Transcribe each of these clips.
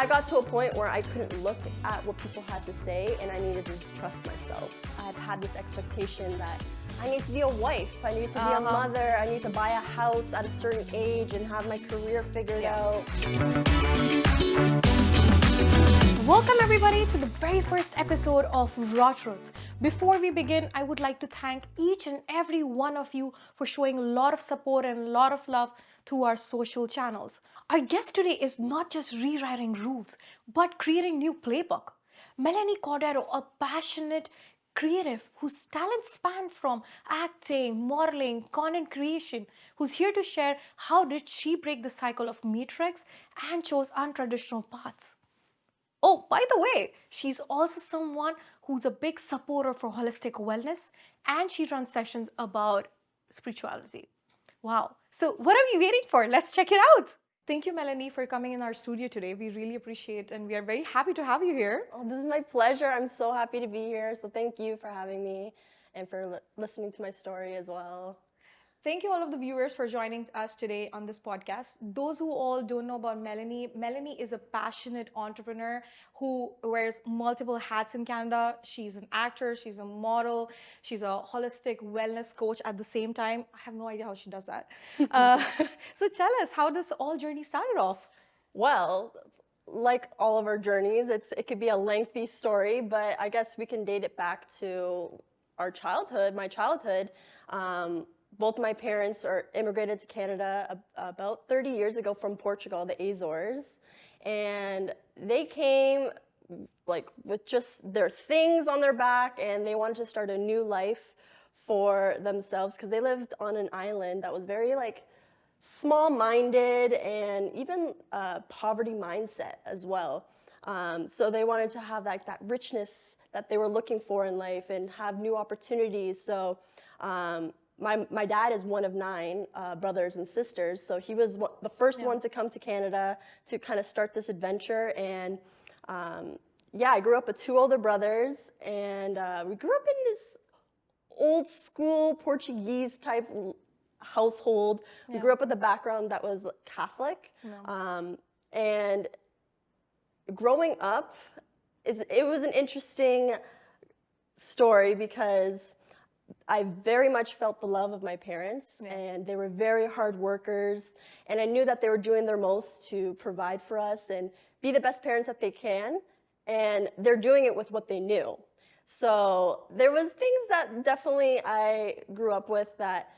I got to a point where I couldn't look at what people had to say, and I needed to just trust myself. I've had this expectation that I need to be a wife, I need to be a mother, I need to buy a house at a certain age and have my career figured out. Welcome everybody to the very first episode of Raw Truths. Before we begin, I would like to thank each and every one of you for showing a lot of support and a lot of love through our social channels. Our guest today is not just rewriting rules, but creating new playbook. Melanie Cordeiro, a passionate creative whose talents span from acting, modeling, content creation, who's here to share how did she break the cycle of matrix and chose untraditional paths. Oh, by the way, she's also someone who's a big supporter for holistic wellness, and she runs sessions about spirituality. Wow. So what are we waiting for? Let's check it out. Thank you, Melanie, for coming in our studio today. We really appreciate and we are very happy to have you here. Oh, this is my pleasure. I'm so happy to be here. So thank you for having me and for listening to my story as well. Thank you all of the viewers for joining us today on this podcast. Those who all don't know about Melanie, Melanie is a passionate entrepreneur who wears multiple hats in Canada. She's an actor, she's a model, she's a holistic wellness coach at the same time. I have no idea how she does that. So tell us, how this all journey started off? Well, like all of our journeys, it could be a lengthy story, but I guess we can date it back to our childhood, my childhood. Both my parents immigrated to Canada about 30 years ago from Portugal, the Azores. And they came like with just their things on their back, and they wanted to start a new life for themselves because they lived on an island that was very like small-minded and even poverty mindset as well. So they wanted to have that richness that they were looking for in life and have new opportunities. So my dad is one of 9 brothers and sisters, so he was the first one to come to Canada to kind of start this adventure. And yeah, I grew up with 2 older brothers, and we grew up in this old school Portuguese type household. We grew up with a background that was Catholic, and growing up, it was an interesting story because I very much felt the love of my parents, and they were very hard workers, and I knew that they were doing their most to provide for us and be the best parents that they can, and they're doing it with what they knew. So there was things that definitely I grew up with that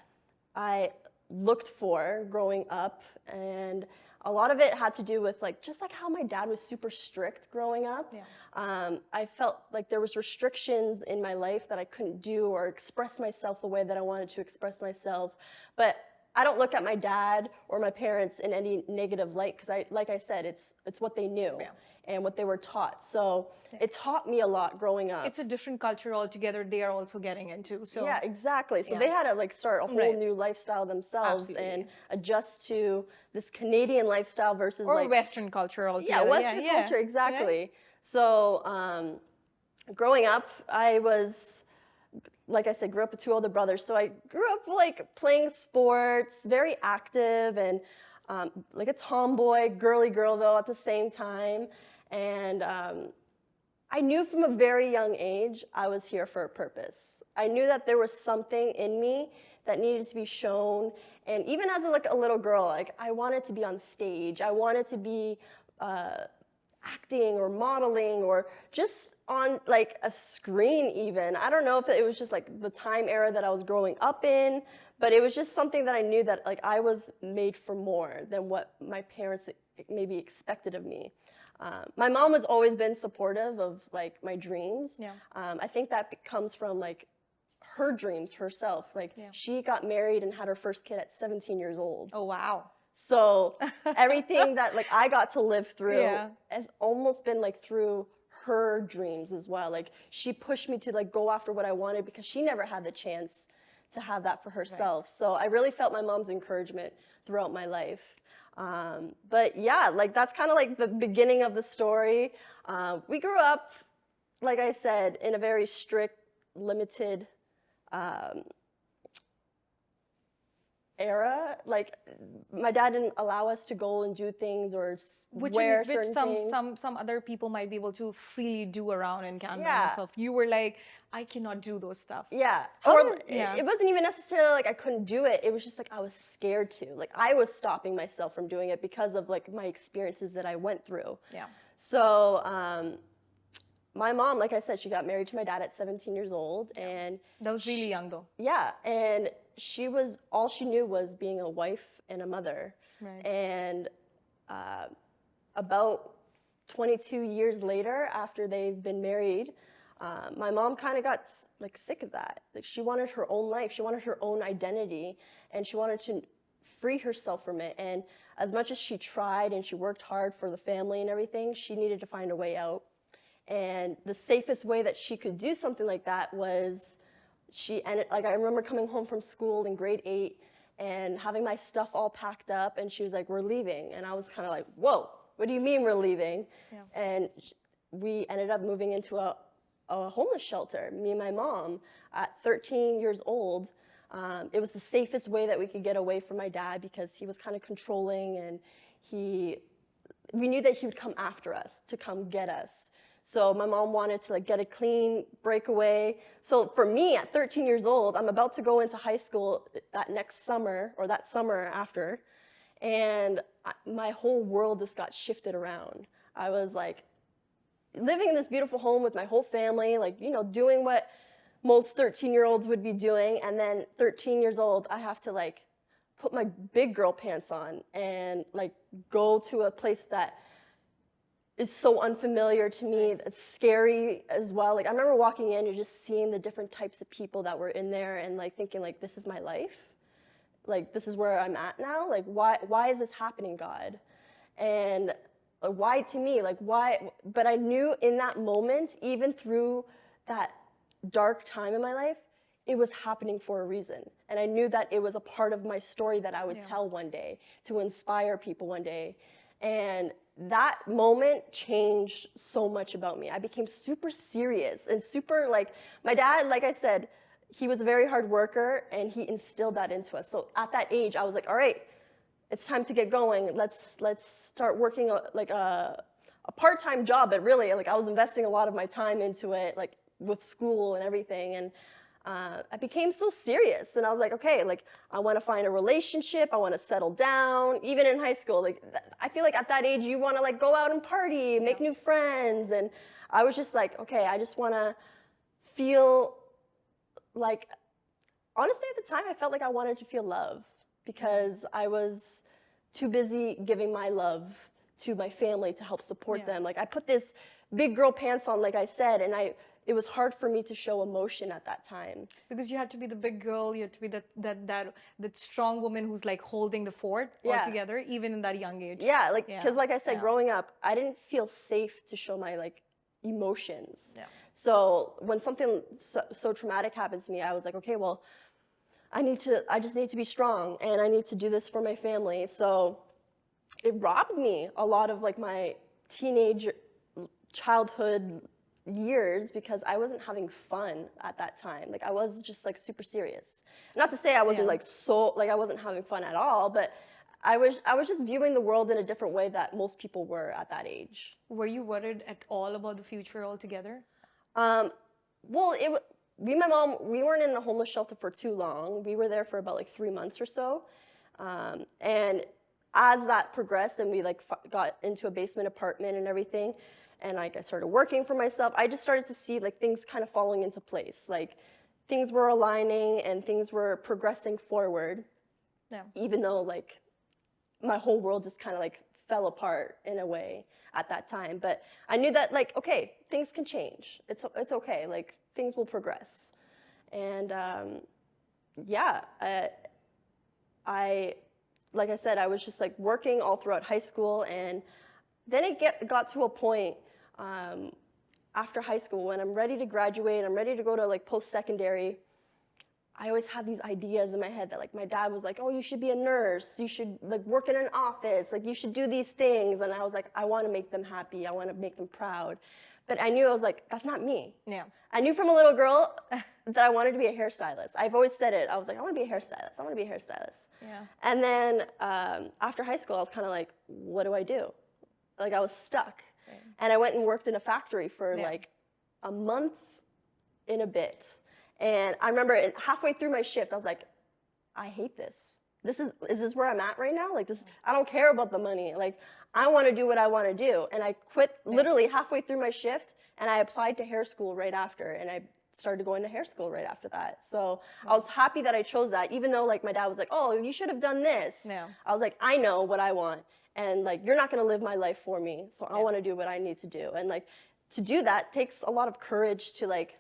I looked for growing up, and a lot of it had to do with just like how my dad was super strict growing up. I felt like there was restrictions in my life that I couldn't do or express myself the way that I wanted to express myself. But I don't look at my dad or my parents in any negative light because, like I said, it's what they knew and what they were taught. So it taught me a lot growing up. It's a different culture altogether they are also getting into. So yeah, exactly. So they had to start a whole new lifestyle themselves and adjust to this Canadian lifestyle versus Western culture altogether. Yeah, Western culture, exactly. So growing up, I was, like I said, grew up with 2 older brothers. So I grew up playing sports, very active, and like a tomboy, girly girl though at the same time. And I knew from a very young age I was here for a purpose. I knew that there was something in me that needed to be shown. And even as a little girl, I wanted to be on stage. I wanted to be acting or modeling or just on a screen even. I don't know if it was just the time era that I was growing up in, but it was just something that I knew that I was made for more than what my parents maybe expected of me. My mom has always been supportive of my dreams. I think that comes from her dreams herself. She got married and had her first kid at 17 years old. Oh, wow. So everything that I got to live through has almost been through her dreams as well. She pushed me to go after what I wanted because she never had the chance to have that for herself. So I really felt my mom's encouragement throughout my life. But yeah, that's kind of the beginning of the story. We grew up, like I said, in a very strict, limited era. Like, my dad didn't allow us to go and do things or wear certain things. Some other people might be able to freely do around in Canada in Yeah. itself. You were like, I cannot do those stuff. Yeah. How Or did- yeah. it wasn't even necessarily like I couldn't do it. It was just like I was scared to. Like, I was stopping myself from doing it because of like my experiences that I went through. Yeah. So, my mom, like I said, she got married to my dad at 17 years old, and That was really young though. yeah, and all she knew was being a wife and a mother. Right. And about 22 years later, after they've been married, my mom kind of got like sick of that. Like, she wanted her own life, she wanted her own identity, and she wanted to free herself from it. And as much as she tried and she worked hard for the family and everything, she needed to find a way out. And the safest way that she could do something like that was like, I remember coming home from school in grade 8 and having my stuff all packed up, and she was like, we're leaving. And I was kind of like, whoa, what do you mean we're leaving? Yeah. And we ended up moving into a homeless shelter, me and my mom, at 13 years old. It was the safest way that we could get away from my dad, because he was kind of controlling, and we knew that he would come after us to come get us. So my mom wanted to like get a clean breakaway. So for me, at 13 years old, I'm about to go into high school that next summer, or that summer after, and my whole world just got shifted around. I was like living in this beautiful home with my whole family, like, you know, doing what most 13-year-olds would be doing, and then 13 years old, I have to like put my big girl pants on and like go to a place that is so unfamiliar to me. It's scary as well. Like, I remember walking in and just seeing the different types of people that were in there, and like thinking like, this is my life. Like, this is where I'm at now. Like, why is this happening, God? And why to me? Like, why? But I knew in that moment, even through that dark time in my life, it was happening for a reason. And I knew that it was a part of my story that I would tell one day, to inspire people one day. And that moment changed so much about me. I became super serious and super like, my dad, like I said, he was a very hard worker, and he instilled that into us. So at that age, I was like, all right, it's time to get going. Let's start working like a part-time job, but really, like, I was investing a lot of my time into it, like with school and everything. And I became so serious, and I was like, okay, like, I want to find a relationship, I want to settle down. Even in high school, like, I feel like at that age you want to like go out and party, make new friends. And I was just like, okay, I just want to feel like, honestly at the time I felt like I wanted to feel love, because I was too busy giving my love to my family to help support them. Like, I put this big girl pants on, like I said, and it was hard for me to show emotion at that time. Because you had to be the big girl, you had to be that strong woman who's like holding the fort all together, even in that young age. Yeah, like, because like I said, growing up, I didn't feel safe to show my like emotions. Yeah. So when something so traumatic happened to me, I was like, okay, well, I just need to be strong, and I need to do this for my family. So it robbed me a lot of like my teenage childhood years, because I wasn't having fun at that time. Like, I was just like super serious. Not to say I wasn't like I wasn't having fun at all, but I was just viewing the world in a different way that most people were at that age. Were you worried at all about the future altogether? Well, me and my mom, we weren't in the homeless shelter for too long. We were there for about like 3 months or so. And as that progressed, and we like got into a basement apartment and everything, and like I started working for myself, I just started to see like things kind of falling into place. Like, things were aligning and things were progressing forward. Yeah. Even though like my whole world just kind of like fell apart in a way at that time. But I knew that like, okay, things can change. It's okay. Like, things will progress. And like I said, I was just like working all throughout high school, and then it got to a point after high school when I'm ready to graduate, I'm ready to go to like post-secondary. I always had these ideas in my head that like my dad was like, oh, you should be a nurse, you should like work in an office, like you should do these things. And I was like, I want to make them happy, I want to make them proud. But I knew, I was like, that's not me. Yeah. I knew from a little girl that I wanted to be a hairstylist. I've always said it. I was like, I want to be a hairstylist. I want to be a hairstylist. Yeah. And then after high school, I was kind of like, what do I do? Like I was stuck. Right. And I went and worked in a factory for Yeah. like a month in a bit. And I remember halfway through my shift, I was like, I hate this. Is this where I'm at right now? Like this, I don't care about the money. Like I want to do what I want to do. And I quit literally halfway through my shift, and I applied to hair school right after, and I started going to hair school right after that. So I was happy that I chose that, even though like my dad was like, oh, you should have done this. Yeah. I was like, I know what I want, and like you're not going to live my life for me, so I want to do what I need to do. And like to do that takes a lot of courage to like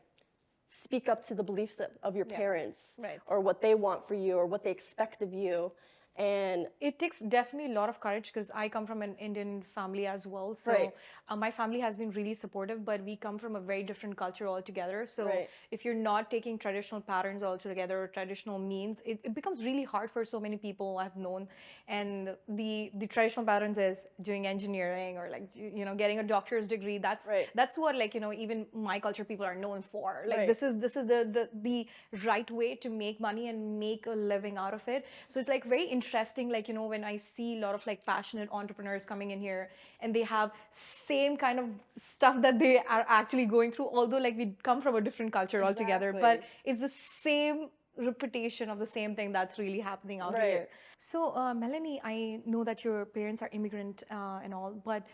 speak up to the beliefs of your parents, Right. or what they want for you or what they expect of you. And it takes definitely a lot of courage, because I come from an Indian family as well. So Right. My family has been really supportive, but we come from a very different culture altogether. So Right. if you're not taking traditional patterns altogether, or traditional means, it becomes really hard for so many people I've known. And the traditional patterns is doing engineering, or like, you know, getting a doctor's degree. Right. That's what, like, you know, even my culture people are known for. Like Right. this is the right way to make money and make a living out of it. So it's like very interesting, like, you know, when I see a lot of like passionate entrepreneurs coming in here, and they have same kind of stuff that they are actually going through, although like we come from a different culture altogether, but Exactly. it's the same repetition of the same thing that's really happening out Right. here. So Melanie, I know that your parents are immigrant and all, but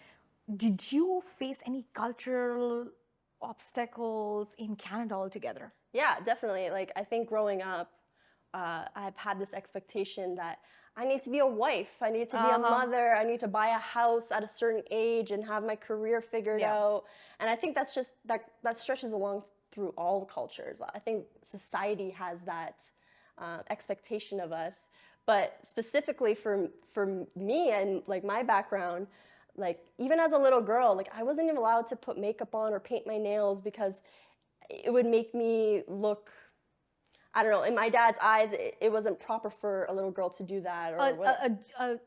did you face any cultural obstacles in Canada altogether? Yeah, definitely. Like I think growing up, I've had this expectation that I need to be a wife, I need to be a mother, I need to buy a house at a certain age and have my career figured out. And I think that's just that stretches along through all the cultures. I think society has that expectation of us. But specifically for me and like my background, like even as a little girl, like I wasn't even allowed to put makeup on or paint my nails because it would make me look, I don't know, in my dad's eyes, it wasn't proper for a little girl to do that. Or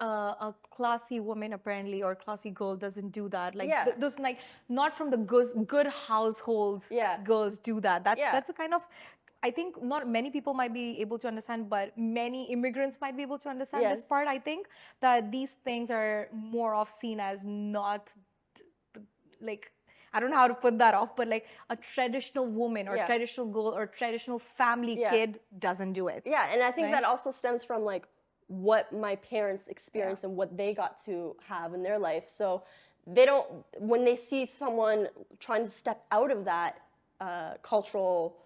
A classy woman apparently, or classy girl, doesn't do that. Like Yeah. those, like, not from the good households. Yeah. Girls do that. Yeah. That's a kind of, I think not many people might be able to understand, but many immigrants might be able to understand Yes. this part. I think that these things are more of seen as not like, I don't know how to put that off, but like a traditional woman or Yeah. traditional girl or traditional family Yeah. kid doesn't do it. Yeah, and I think Right? that also stems from like what my parents experienced and what they got to have in their life. So they don't, when they see someone trying to step out of that cultural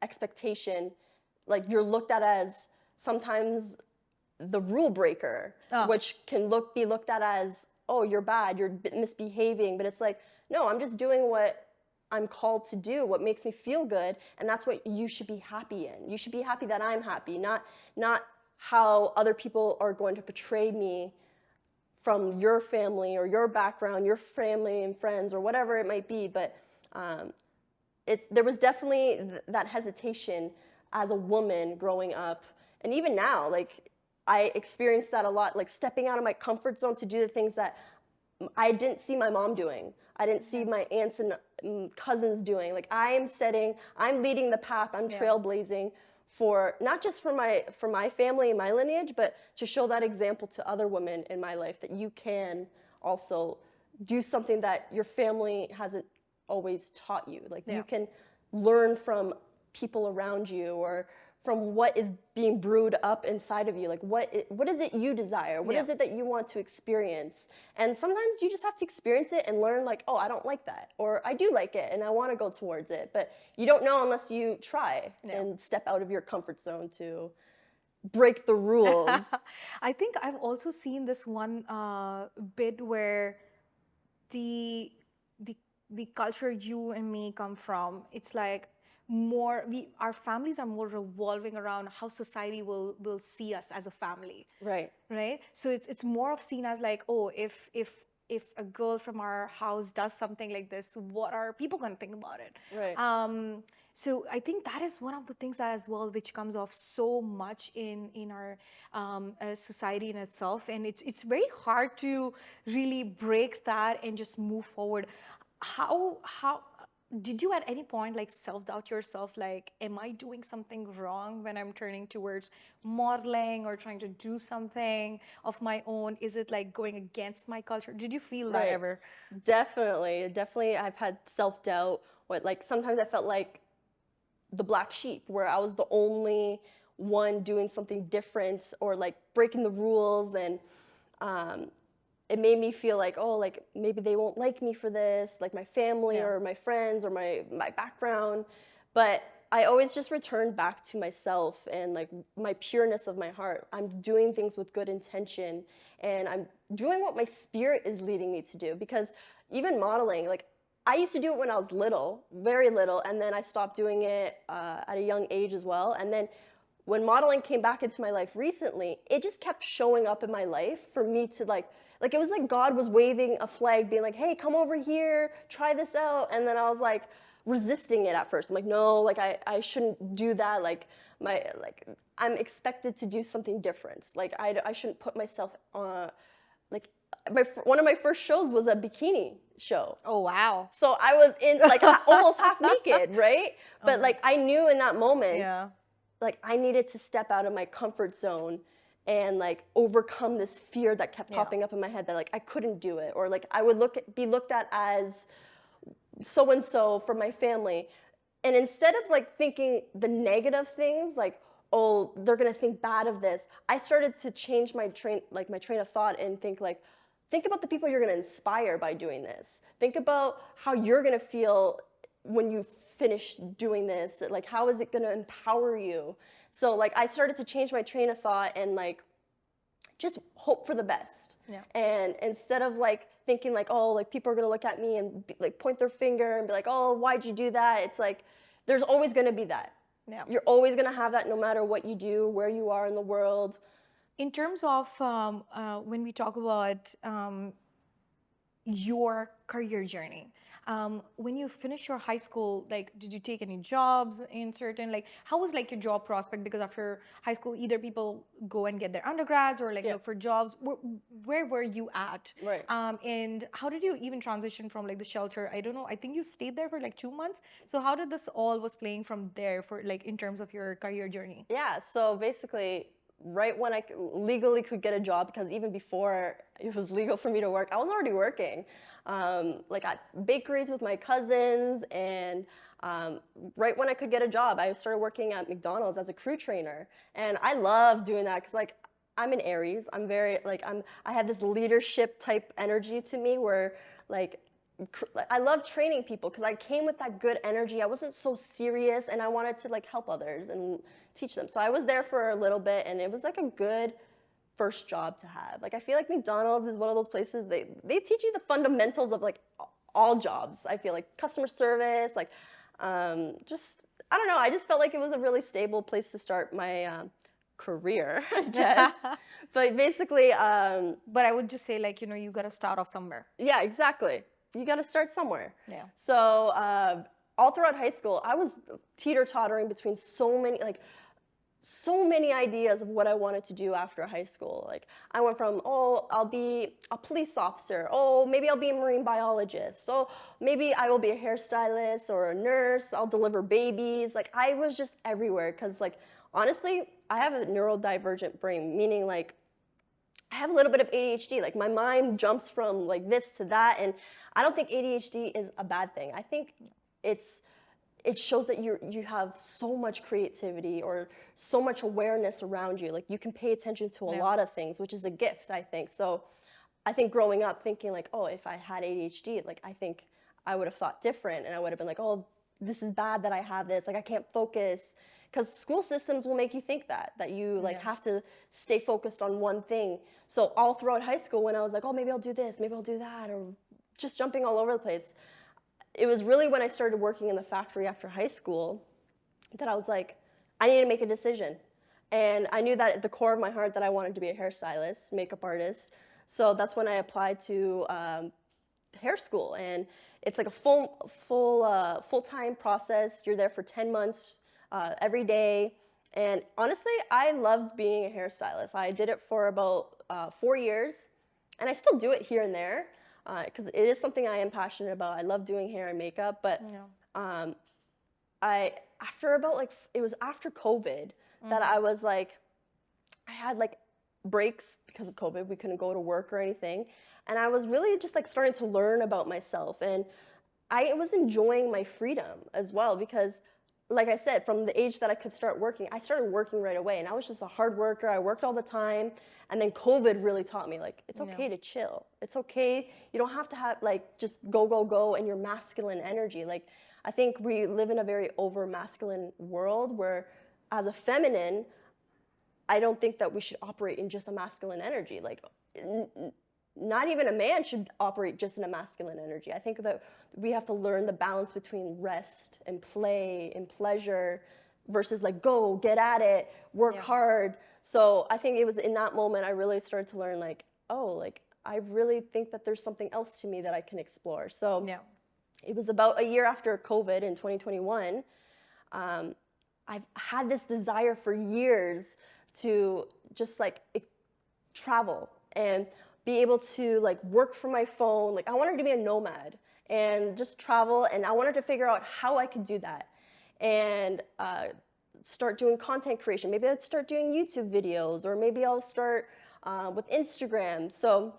expectation, like you're looked at as sometimes the rule breaker, which can be looked at as, oh, you're bad, you're misbehaving. But it's like, no, I'm just doing what I'm called to do, what makes me feel good, and that's what you should be happy in. You should be happy that I'm happy, not how other people are going to portray me from your family or your background, your family and friends, or whatever it might be. But there was definitely that hesitation as a woman growing up, and even now, like I experienced that a lot, like stepping out of my comfort zone to do the things that I didn't see my mom doing. I didn't see my aunts and cousins doing. Like I'm leading the path, I'm trailblazing for not just for my family and my lineage, but to show that example to other women in my life that you can also do something that your family hasn't always taught you. Like you can learn from people around you, or from what is being brewed up inside of you. Like what is it you desire? What is it that you want to experience? And sometimes you just have to experience it and learn like, oh, I don't like that, or I do like it and I want to go towards it. But you don't know unless you try and step out of your comfort zone to break the rules. I think I've also seen this one bit where the culture you and me come from, it's like our families are more revolving around how society will see us as a family. Right. Right? So it's more of seen as like, oh, if if a girl from our house does something like this, what are people going to think about it? Right. So I think that is one of the things that as well, which comes off so much in our society in itself, and it's very hard to really break that and just move forward. How did you at any point like self-doubt yourself, like, am I doing something wrong when I'm turning towards modeling or trying to do something of my own? Is it like going against my culture? Did you feel that Right. ever? Definitely. I've had self-doubt. What, like, sometimes I felt like the black sheep, where I was the only one doing something different or like breaking the rules, and um, it made me feel like, oh, like maybe they won't like me for this, like my family Yeah. or my friends or my background. But I always just returned back to myself and like my pureness of my heart. I'm doing things with good intention, and I'm doing what my spirit is leading me to do. Because even modeling, like, I used to do it when I was little, very little, and then I stopped doing it at a young age as well. And then when modeling came back into my life recently, it just kept showing up in my life for me to like it was like God was waving a flag being like, hey, come over here, try this out. And then I was like resisting it at first. I'm like, no, like I shouldn't do that. Like I'm expected to do something different. Like I shouldn't put myself like one of my first shows was a bikini show. Oh, wow. So I was in like almost half naked, right? But like I knew in that moment, Yeah. like I needed to step out of my comfort zone and like overcome this fear that kept popping up in my head that like I couldn't do it, or like I would be looked at as so and so from my family. And instead of like thinking the negative things, like, oh, they're gonna think bad of this, I started to change my train of thought and think about the people you're gonna inspire by doing this. Think about how you're gonna feel when you finish doing this. Like, how is it gonna empower you? So like I started to change my train of thought and like just hope for the best. Yeah. And instead of like thinking like, oh, like people are gonna look at me and like point their finger and be like, oh, why'd you do that? It's like there's always gonna be that. Yeah. You're always gonna have that no matter what you do, where you are in the world. In terms of when we talk about your career journey, when you finished your high school, like, did you take any jobs in certain, like, how was like your job prospect? Because after high school, either people go and get their undergrads or like look for jobs. Where were you at? Right. And how did you even transition from like the shelter? I don't know. I think you stayed there for like 2 months. So how did this all was playing from there for like in terms of your career journey? Yeah, so basically, right when I legally could get a job, because even before it was legal for me to work, I was already working, like at bakeries with my cousins, and right when I could get a job, I started working at McDonald's as a crew trainer, and I love doing that because like I'm an Aries. I'm very like I have this leadership type energy to me where like I love training people because I came with that good energy. I wasn't so serious, and I wanted to like help others and teach them. So I was there for a little bit, and it was like a good first job to have. Like I feel like McDonald's is one of those places they teach you the fundamentals of like all jobs. I feel like customer service, like just I don't know. I just felt like it was a really stable place to start my career, I guess. But basically, But I would just say like, you know, you got to start off somewhere. yeah, exactly. You got to start somewhere. Yeah. So all throughout high school, I was teeter-tottering between so many ideas of what I wanted to do after high school. Like I went from, oh, I'll be a police officer. Oh, maybe I'll be a marine biologist. Oh, maybe I will be a hairstylist or a nurse. I'll deliver babies. Like I was just everywhere because like honestly, I have a neurodivergent brain, meaning like I have a little bit of ADHD. Like my mind jumps from like this to that, and I don't think ADHD is a bad thing. I think it shows that you have so much creativity or so much awareness around you. Like you can pay attention to a lot of things, which is a gift, I think. So I think growing up thinking like, oh, if I had ADHD, like I think I would have thought different, and I would have been like, oh, this is bad that I have this. Like I can't focus. Because school systems will make you think that you like have to stay focused on one thing. So all throughout high school, when I was like, oh, maybe I'll do this, maybe I'll do that, or just jumping all over the place, it was really when I started working in the factory after high school that I was like, I need to make a decision. And I knew that at the core of my heart that I wanted to be a hairstylist, makeup artist. So that's when I applied to hair school, and it's like a full-time process. You're there for 10 months every day. And honestly, I loved being a hairstylist. I did it for about 4 years, and I still do it here and there because it is something I am passionate about. I love doing hair and makeup, but Yeah. I after about like it was after COVID that I was like, I had like breaks because of COVID. We couldn't go to work or anything, and I was really just like starting to learn about myself, and I was enjoying my freedom as well because, like I said, from the age that I could start working, I started working right away, and I was just a hard worker. I worked all the time, and then COVID really taught me like it's okay to chill. It's okay. You don't have to have like just go go go and your masculine energy. Like I think we live in a very over masculine world where, as a feminine, I don't think that we should operate in just a masculine energy. Like not even a man should operate just in a masculine energy. I think that we have to learn the balance between rest and play and pleasure versus like go, get at it, work hard. So I think it was in that moment I really started to learn like, oh, like I really think that there's something else to me that I can explore. So it was about a year after COVID in 2021. I've had this desire for years to just like travel and be able to like work from my phone. Like I wanted to be a nomad and just travel, and I wanted to figure out how I could do that and start doing content creation. Maybe I'd start doing YouTube videos, or maybe I'll start with Instagram. So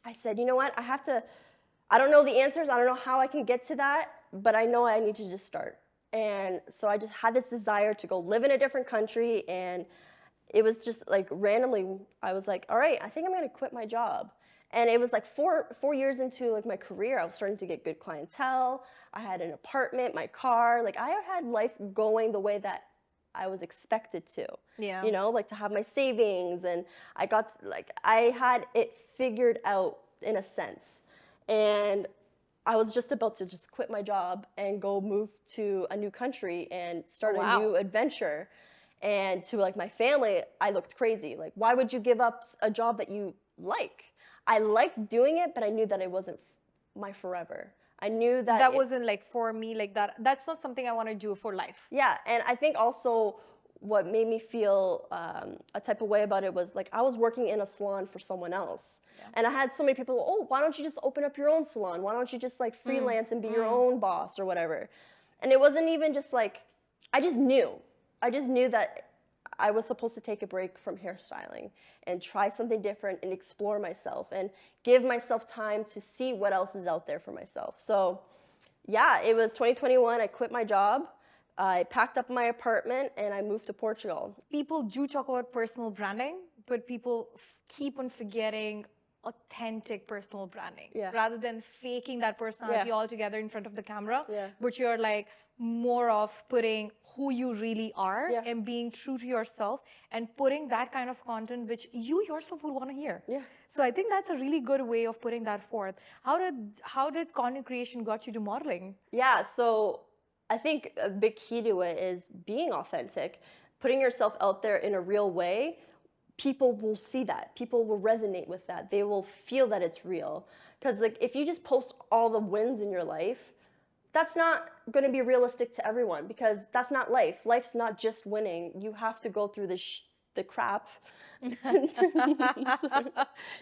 I said, you know what, I don't know the answers. I don't know how I can get to that, but I know I need to just start. And so I just had this desire to go live in a different country, and it was just like randomly, I was like, all right, I think I'm gonna quit my job. And it was like four years into like my career, I was starting to get good clientele. I had an apartment, my car, like I had life going the way that I was expected to. Yeah. You know, like to have my savings, and I had it figured out in a sense. And I was just about to just quit my job and go move to a new country and start a new adventure. And to like my family, I looked crazy. Like, why would you give up a job that you like? I liked doing it, but I knew that it wasn't my forever. I knew that that wasn't like for me, like that. That's not something I want to do for life. Yeah, and I think also what made me feel a type of way about it was like I was working in a salon for someone else. And I had so many people, oh, why don't you just open up your own salon? Why don't you just like freelance and be your own boss or whatever? And it wasn't even just like, I just knew that I was supposed to take a break from hairstyling and try something different and explore myself and give myself time to see what else is out there for myself. So yeah, it was 2021. I quit my job. I packed up my apartment and I moved to Portugal. People do talk about personal branding, but people keep on forgetting authentic personal branding rather than faking that personality altogether in front of the camera. But you're like more of putting who you really are and being true to yourself and putting that kind of content which you yourself would want to hear. So I think that's a really good way of putting that forth. How did content creation got you to modeling? Yeah, so I think a big key to it is being authentic, putting yourself out there in a real way. People will see that. People will resonate with that. They will feel that it's real. Because like if you just post all the wins in your life, that's not going to be realistic to everyone, because that's not life. Life's not just winning. You have to go through the crap. You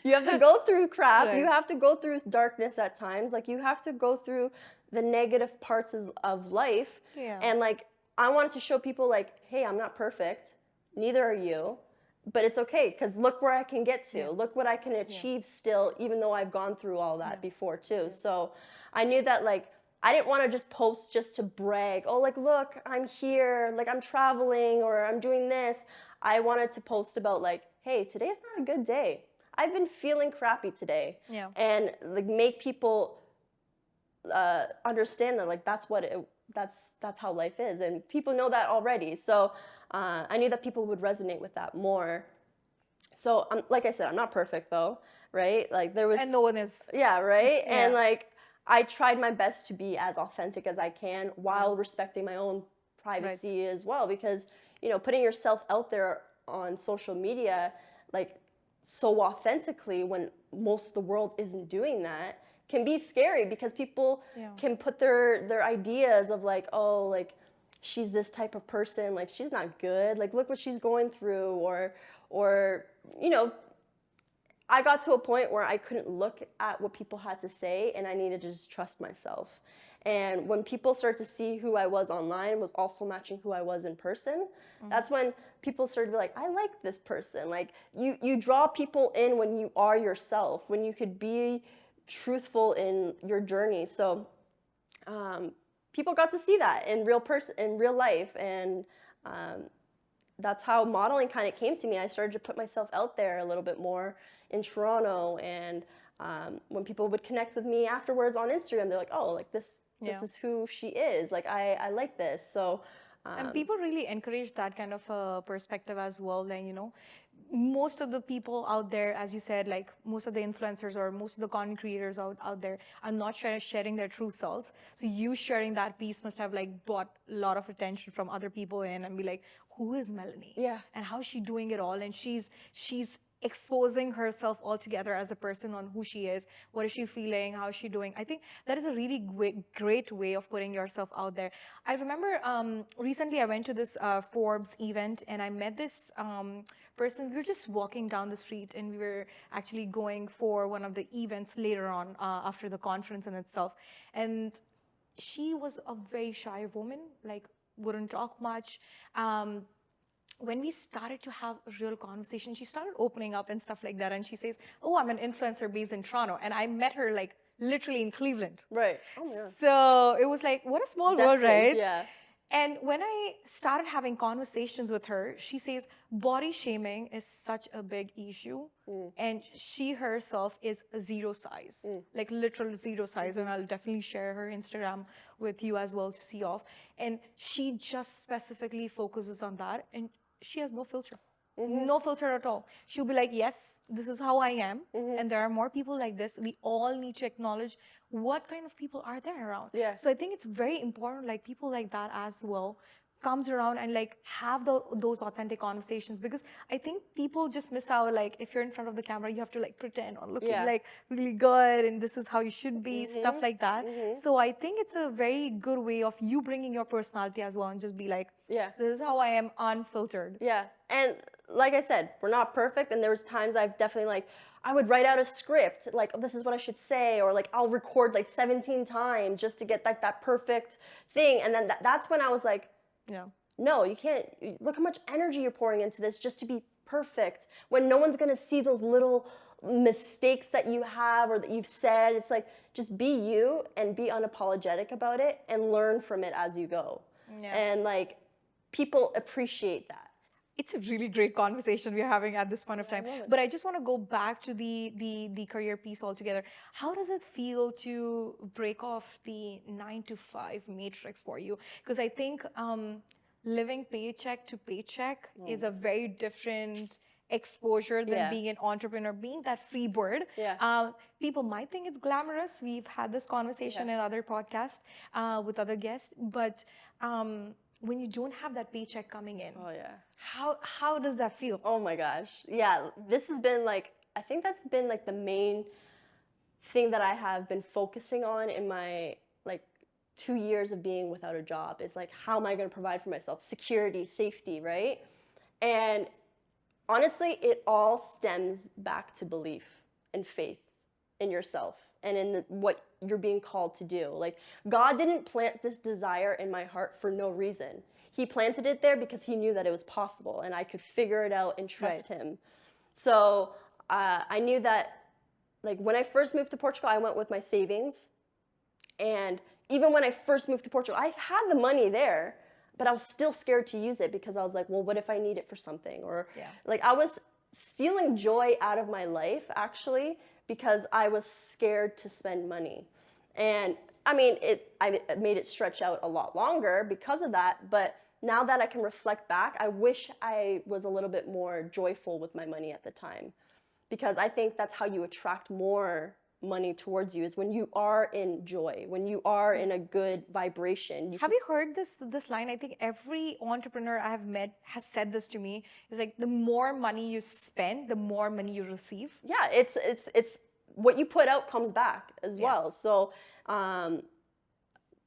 have to go through crap. Right. You have to go through darkness at times. Like you have to go through the negative parts of life. And like I wanted to show people like, hey, I'm not perfect. Neither are you. But it's okay, because look where I can get to. Look what I can achieve still, even though I've gone through all that before too. So I knew that like I didn't want to just post just to brag. Oh, like, look, I'm here, like I'm traveling or I'm doing this. I wanted to post about like, hey, today's not a good day. I've been feeling crappy today. And like make people understand that like that's how life is, and people know that already. So I knew that people would resonate with that more. So like I said, I'm not perfect though, right? Like there was, and no one is. Yeah, right. And like I tried my best to be as authentic as I can while respecting my own privacy as well, because you know, putting yourself out there on social media like so authentically when most of the world isn't doing that can be scary, because people Yeah. can put their ideas of like, oh, like she's this type of person, like she's not good, like look what she's going through, or you know, I got to a point where I couldn't look at what people had to say, and I needed to just trust myself. And when people start to see who I was online was also matching who I was in person, that's when people started to be like, I like this person. Like you draw people in when you are yourself, when you could be truthful in your journey. So people got to see that in real life, and that's how modeling kind of came to me. I started to put myself out there a little bit more in Toronto, and when people would connect with me afterwards on Instagram, they're like, "Oh, like this is who she is. Like I like this." So, and people really encourage that kind of perspective as well. Like, you know, most of the people out there, as you said, like most of the influencers or most of the content creators out there are not sharing their true selves. So you sharing that piece must have like brought a lot of attention from other people in, and be like, who is Melanie? Yeah. And how is she doing it all? And she's exposing herself altogether as a person on who she is, what is she feeling, how is she doing. I think that is a really great way of putting yourself out there. I remember recently I went to this Forbes event, and I met this person. We were just walking down the street, and we were actually going for one of the events later on after the conference in itself. And she was a very shy woman, like wouldn't talk much. When we started to have a real conversation, she started opening up and stuff like that. And she says, oh, I'm an influencer based in Toronto. And I met her like literally in Cleveland. right. Oh my God. So it was like, what a small world, Destined, right? yeah. And when I started having conversations with her, she says body shaming is such a big issue. And she herself is a zero size, like literal zero size. And I'll definitely share her Instagram with you as well to see off. And she just specifically focuses on that. And she has no filter. No filter at all. She'll be like, yes, this is how I am. And there are more people like this. We all need to acknowledge what kind of people are there around. Yeah. So I think it's very important, like people like that as well comes around and like have those authentic conversations, because I think people just miss out. Like if you're in front of the camera, you have to like pretend on looking like really good, and this is how you should be, stuff like that. So I think it's a very good way of you bringing your personality as well, and just be like, Yeah. this is how I am, unfiltered. Yeah. And like I said, we're not perfect. And there was times I've definitely like, I would write out a script, like, oh, this is what I should say, or like I'll record like 17 times just to get like that perfect thing. And then that's when I was like, Yeah. no, you can't. Look how much energy you're pouring into this just to be perfect, when no one's going to see those little mistakes that you have or that you've said. It's like, just be you and be unapologetic about it and learn from it as you go. Yeah. And like, people appreciate that. It's a really great conversation we're having at this point of time. But I just want to go back to the career piece altogether. How does it feel to break off the 9-to-5 matrix for you? Because I think living paycheck to paycheck is a very different exposure than being an entrepreneur, being that free bird. People might think it's glamorous. We've had this conversation in other podcasts with other guests, but when you don't have that paycheck coming in, how does that feel? Oh my gosh. Yeah, this has been like, I think that's been like the main thing that I have been focusing on in my like 2 years of being without a job. Is like, how am I going to provide for myself? Security, safety, right? And honestly, it all stems back to belief and faith in yourself and in what you're being called to do. Like, God didn't plant this desire in my heart for no reason. He planted it there because he knew that it was possible and I could figure it out and trust him. So I knew that, like, when I first moved to Portugal, I went with my savings. And even when I first moved to Portugal, I had the money there, but I was still scared to use it because I was like, well, what if I need it for something? Or like, I was stealing joy out of my life, actually, because I was scared to spend money. And I mean, I made it stretch out a lot longer because of that. But now that I can reflect back, I wish I was a little bit more joyful with my money at the time, because I think that's how you attract more money towards you is when you are in joy, when you are in a good vibration. Have you heard this line? I think every entrepreneur I have met has said this to me. It's like the more money you spend, the more money you receive. Yeah, it's what you put out comes back as well. Yes. So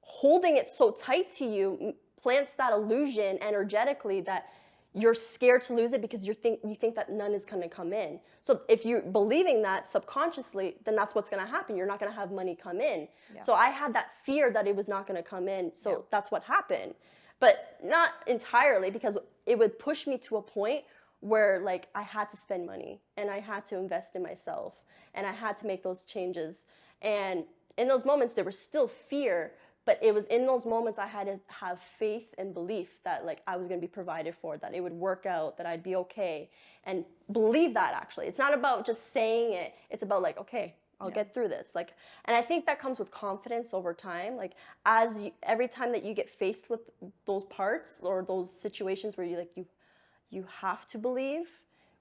holding it so tight to you plants that illusion energetically that you're scared to lose it because you think that none is going to come in. So if you're believing that subconsciously, then that's what's going to happen. You're not going to have money come in. Yeah. So I had that fear that it was not going to come in. So Yeah. that's what happened. But not entirely, because it would push me to a point where like I had to spend money and I had to invest in myself and I had to make those changes. And in those moments there was still fear, but it was in those moments I had to have faith and belief that like I was going to be provided for, that it would work out, that I'd be okay, and believe that. Actually, it's not about just saying it. It's about like, okay, I'll get through this. Like, and I think that comes with confidence over time. Like, every time that you get faced with those parts or those situations where you have to believe,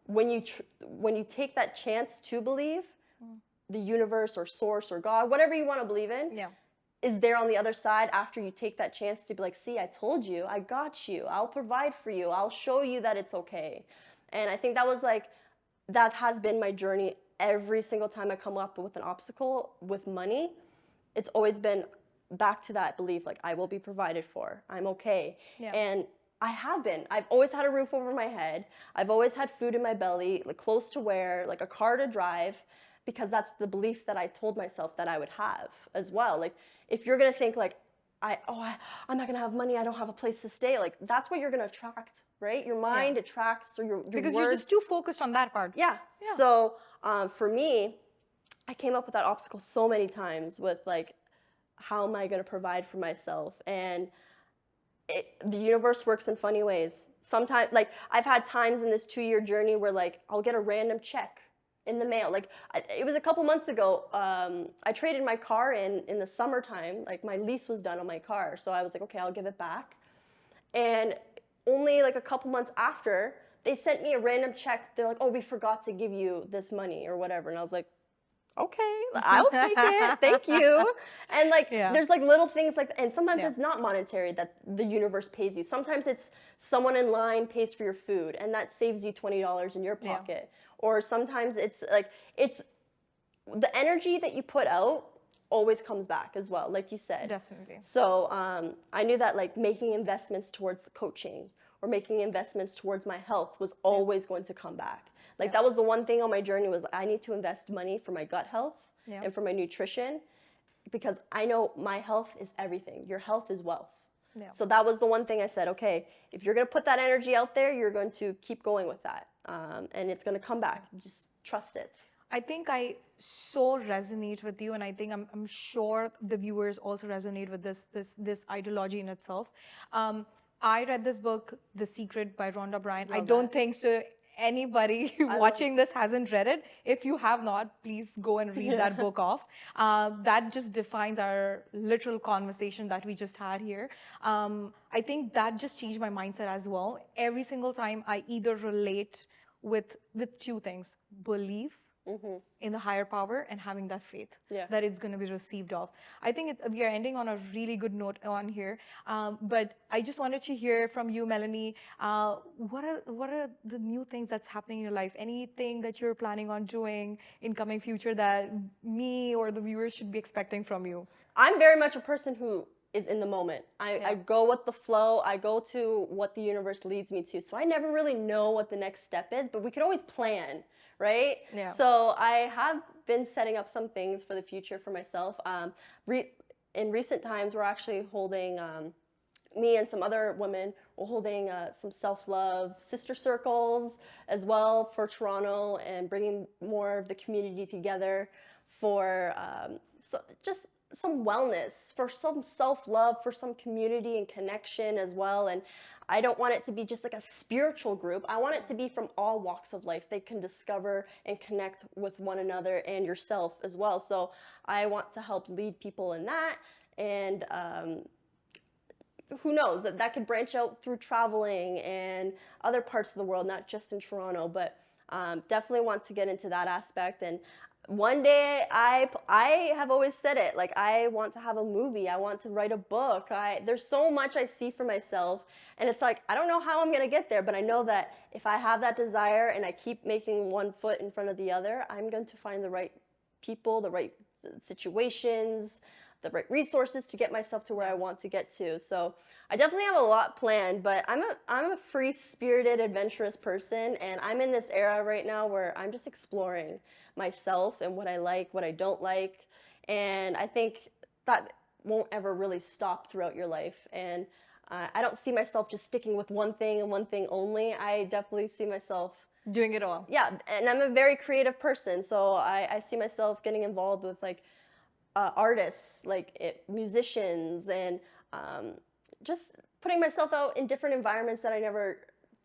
when you take that chance to believe, the universe or source or God, whatever you want to believe in, is there on the other side after you take that chance to be like, see, I told you, I got you, I'll provide for you, I'll show you that it's okay. And I think that has been my journey. Every single time I come up with an obstacle with money, it's always been back to that belief, like I will be provided for, I'm okay. And I've always had a roof over my head, I've always had food in my belly, like clothes to wear, like a car to drive, because that's the belief that I told myself that I would have as well. Like, if you're gonna think like, I'm not gonna have money, I don't have a place to stay, like that's what you're gonna attract, right? Your mind attracts, or your Because words. you're just too focused on that part. Yeah. So for me, I came up with that obstacle so many times with like, how am I gonna provide for myself? And the universe works in funny ways. Sometimes, like I've had times in this 2-year journey where like I'll get a random check in the mail. Like it was a couple months ago, I traded my car in the summertime. Like my lease was done on my car, so I was like, okay, I'll give it back. And only like a couple months after, they sent me a random check. They're like, oh, we forgot to give you this money or whatever. And I was like, okay, I'll take it, thank you. And like there's like little things like, and sometimes it's not monetary that the universe pays you. Sometimes it's someone in line pays for your food and that saves you $20 in your pocket. Or sometimes it's like, it's the energy that you put out always comes back as well, like you said. Definitely. So I knew that like making investments towards the coaching or making investments towards my health was always going to come back. Like that was the one thing on my journey, was I need to invest money for my gut health and for my nutrition, because I know my health is everything. Your health is wealth. So that was the one thing I said, okay, if you're going to put that energy out there, you're going to keep going with that. And it's going to come back. Just trust it. I think I so resonate with you, and I think I'm sure the viewers also resonate with this ideology in itself. I read this book, The Secret by Rhonda Byrne. I don't think so anybody watching this hasn't read it. If you have not, please go and read that book off. That just defines our literal conversation that we just had here. I think that just changed my mindset as well. Every single time I either relate with two things: belief in the higher power and having that faith that it's going to be received of. I think we are ending on a really good note on here. But I just wanted to hear from you, Melanie. What are the new things that's happening in your life? Anything that you're planning on doing in coming future that me or the viewers should be expecting from you? I'm very much a person who is in the moment. I go with the flow. I go to what the universe leads me to. So I never really know what the next step is, but we could always plan, right? So I have been setting up some things for the future for myself. In recent times, we're actually holding, me and some other women, we're holding some self-love sister circles as well for Toronto, and bringing more of the community together for just some wellness, for some self-love, for some community and connection as well. And I don't want it to be just like a spiritual group. I want it to be from all walks of life. They can discover and connect with one another and yourself as well. So I want to help lead people in that. And who knows, that could branch out through traveling and other parts of the world, not just in Toronto, but definitely want to get into that aspect. And One day I have always said it, like I want to have a movie, I want to write a book. There's so much I see for myself, and it's like I don't know how I'm going to get there, but I know that if I have that desire and I keep making one foot in front of the other, I'm going to find the right people, the right situations, the right resources to get myself to where I want to get to. So I definitely have a lot planned, but I'm a free-spirited, adventurous person, and I'm in this era right now where I'm just exploring myself and what I like, what I don't like, and I think that won't ever really stop throughout your life. And I don't see myself just sticking with one thing and one thing only. I definitely see myself Doing it all. yeah, and I'm a very creative person, so I see myself getting involved with like artists, like musicians, and just putting myself out in different environments that I never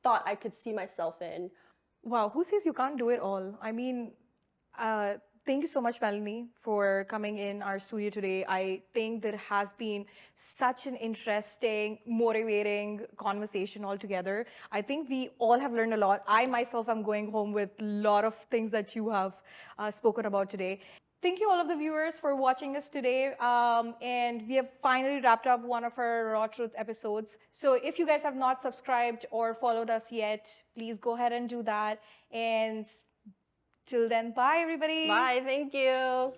thought I could see myself in. Wow, who says you can't do it all? I mean, thank you so much, Melanie, for coming in our studio today. I think there has been such an interesting, motivating conversation altogether. I think we all have learned a lot. I myself am going home with a lot of things that you have spoken about today. Thank you all of the viewers for watching us today. And we have finally wrapped up one of our Raw Truth episodes. So if you guys have not subscribed or followed us yet, please go ahead and do that. And till then, bye everybody. Bye, thank you.